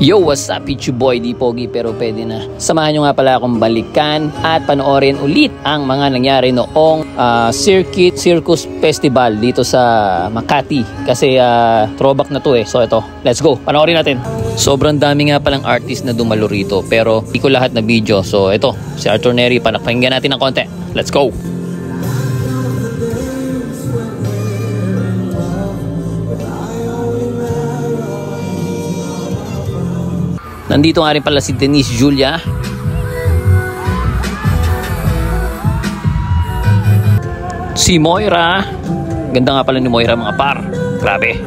Yo, what's up? It's your boy, di pogi pero pwede na. Samahan nyo nga pala akong balikan at panoorin ulit ang mga nangyari noong Circus Festival dito sa Makati. Kasi throwback na to eh. So ito, let's go. Panoorin natin. Sobrang dami nga palang artist na dumalo rito pero di ko lahat na video. So ito, si Arthur Neri, pakinggan natin ng konti. Let's go! Nandito nga rin pala si Denise Julia. Si Moira. Ganda nga pala ni Moira mga par. Grabe.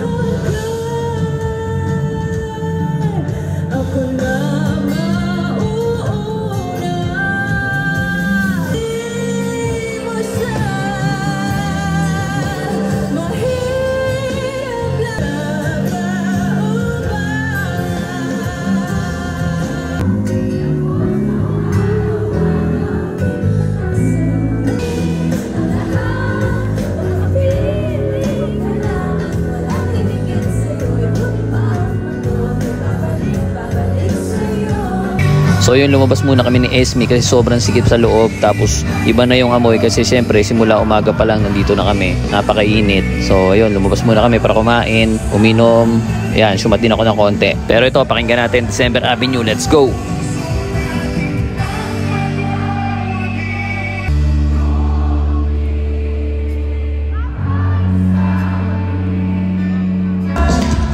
So yun, lumabas muna kami ni Esme kasi sobrang sikip sa loob. Tapos iba na yung amoy kasi siyempre simula umaga pa lang nandito na kami. Napakainit. So yun, lumabas muna kami para kumain, uminom. Yan, sumat din ako ng konti. Pero ito, pakinggan natin December Avenue. Let's go!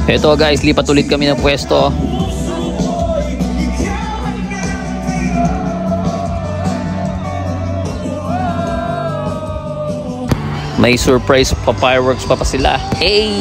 Ito guys, lipat ulit kami ng pwesto. May surprise pa, fireworks pa sila. Hey!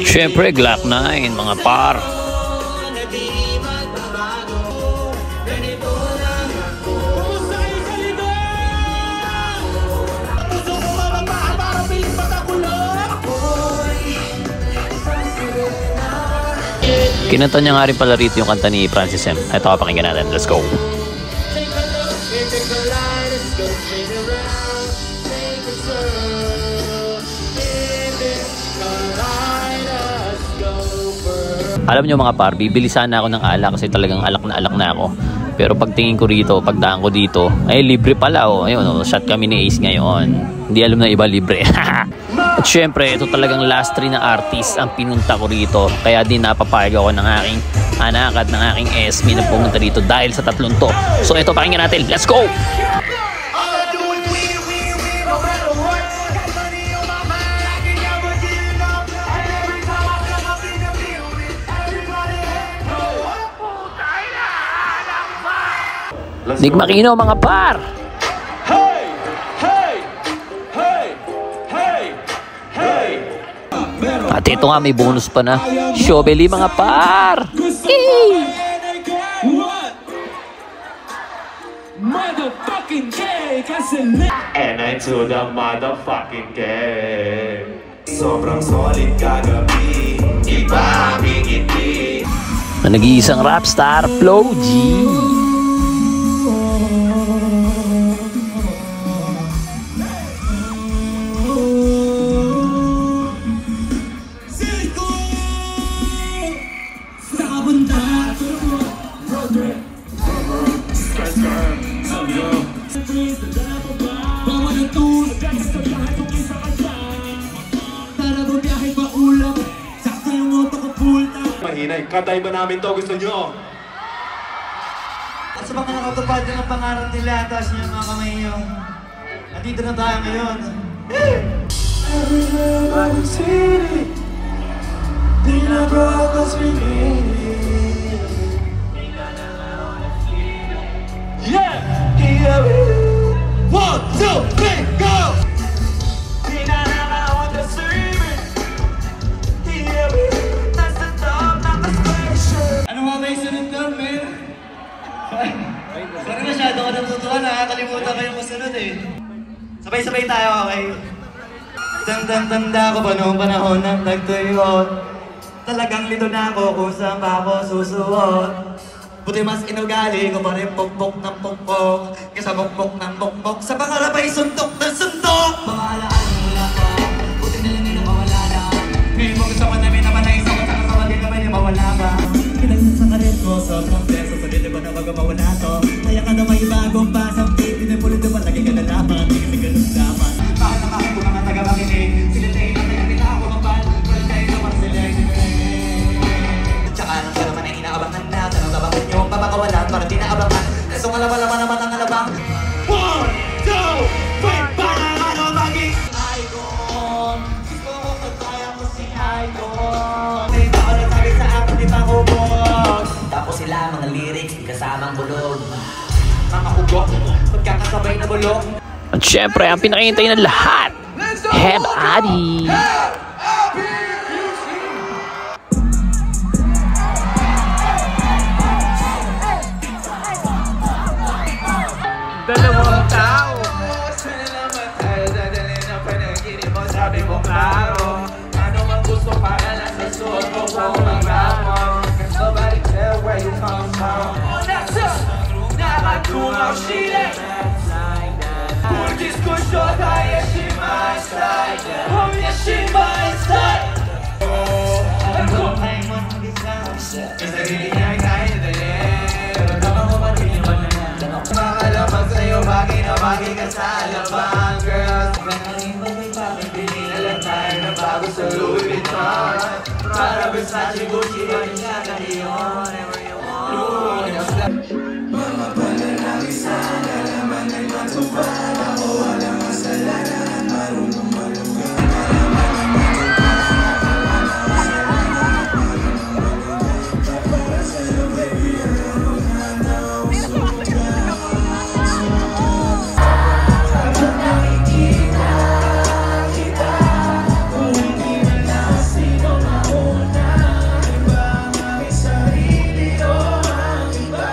Siyempre, Glock 9, mga par. Kinanta niya nga rin pala rito yung kanta ni Francis M. Ito, pakinggan natin. Let's go! Alam nyo mga par, bibili sana ako ng alak kasi talagang alak na ako. Pero pagtingin ko rito, pagdaan ko dito, ay libre pala oh. Ayun oh, shot kami ni Ace ngayon. Hindi alam na iba libre. At syempre, ito talagang last 3 na artist ang pinunta ko rito. Kaya din napapayag ako ng aking anak at ng aking Esme na pumunta dito dahil sa tatlong to. So ito, pakinggan natin. Let's go! Nick Makino mga par! Hey! Hey! Hey! Hey! Hey! At ito nga, may bonus pa na. Shobeli mga par! Hey! Motherfucking game! And I to the motherfucking game. Sobrang solid kagabi. Iba ang higiti. Nag-iisang rap star, Flo G. Mahinay, katay ba namin to? Gusto nyo? At sa mga nakatupad ng pangarap nila, taas niyo mga kamay niyo. Nandito na tayo ngayon. Every city, di na broke as we need. Yeah! Here we go. 1, 2, 3, go! Di na on the streaming. Here we go. That's the top, not the station. Ano nga ba yung sunod doon, man? Sorry, masyado ka natutuwa. Nakakalimutan ko yung kasunod eh. Sabay-sabay tayo, okay? Tandang-tanda ko pa noong panahon ng tagtuyot. Talagang lito na ako kung saan pa ako susuot. Buti mas inugali ko pa rin pokpok ng pokpok kaysa pokpok ng pokpok. Sa pangarap ay suntok ng suntok. Mga alaan mo lang pa, buti na lang nila mawala na. Ngayon mo gusto ko namin naman na isa ko sa kasama din naman yung mawala ba. Kinagsan sa karin ko, sobrang beso, sabi diba na bago mawala to. Kaya ka na may bagong pasang tip, pinupulit diba lagi ka na laman, hindi kasi ganun dapat. Bakit nakakit ko mga taga-makinig, sila tayo na tayo kita ako mabal, wala tayo naman sila. Tsaka nang ka naman ay inaabangan na, tanong nabangan nyo, papakawalan para di naabangan. Kaso nga laban naman ang alabang. 1, 2, 3, para ano maging icon. Gusto ko kaya mo si icon. May tao na sabi sa akin di pa kubog. Tapos sila mga lyrics, di kasamang bulog. Mga ugok, pagkakasabay na bulog. At syempre, ang pinakahintay ng lahat, Heb Adi. Dalawang tao sana naman tayo dadalhin ang panaginip mo. Sabi mo klaro, ano man gusto para lang sa suot mo kung maglamang. Nobody tell where you come from. Nakatungaw sila Diskusyon tayo si my style. Huwag si my style. Ako ay mag-isa sa sarili niya ay kaya na rin. Pero naman ko pati naman na yan. Makalaman sa'yo bagay na bagay ka sa alabang girls. Nakaling ba may papipili na lang tayo na bago sa Louis Vuitton. Para Versace, Gucci, Balenciaga, Dior, whatever you want. Mga panalangin sana naman ay matupad. Ako walang kasalanan, marunong malugan. Para sa'yo baby, ano na nausugan. Habang nakikita kita, kung hindi man lang sino mauna. Iba ang aming sarili o ang iba.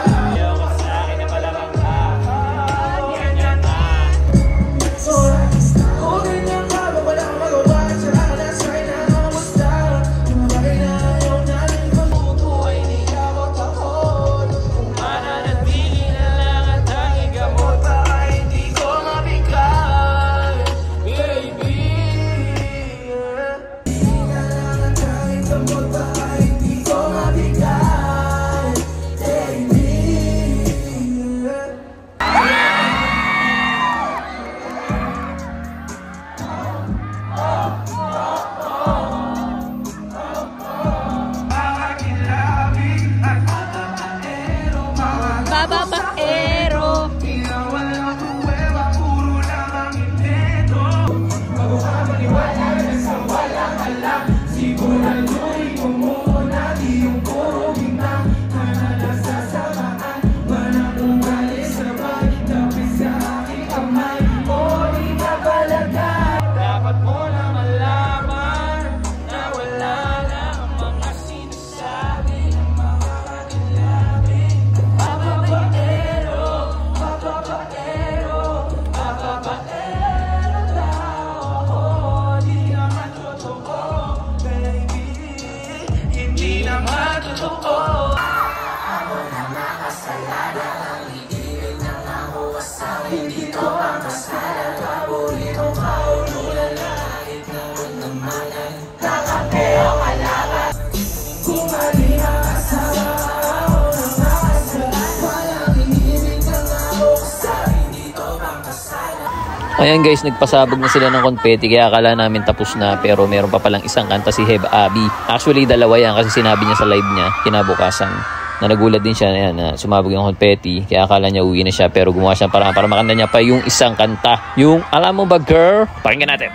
Ayan guys, nagpasabog na sila ng konfetti kaya akala namin tapos na, pero meron pa palang isang kanta si Heb Abi. Actually dalawa yan kasi sinabi niya sa live niya kinabukasan na nagulat din siya na sumabog yung konfetti kaya akala niya uwi na siya, pero gumawa siya para makanta niya pa yung isang kanta, yung alam mo ba girl. Pakinggan natin,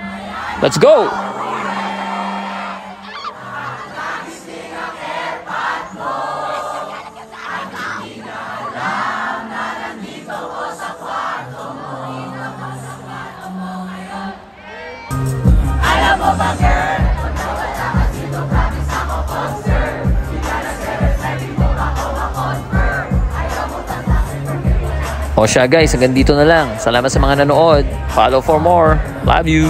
let's go. O siya guys, hanggang dito na lang. Salamat sa mga nanood. Follow for more. Love you.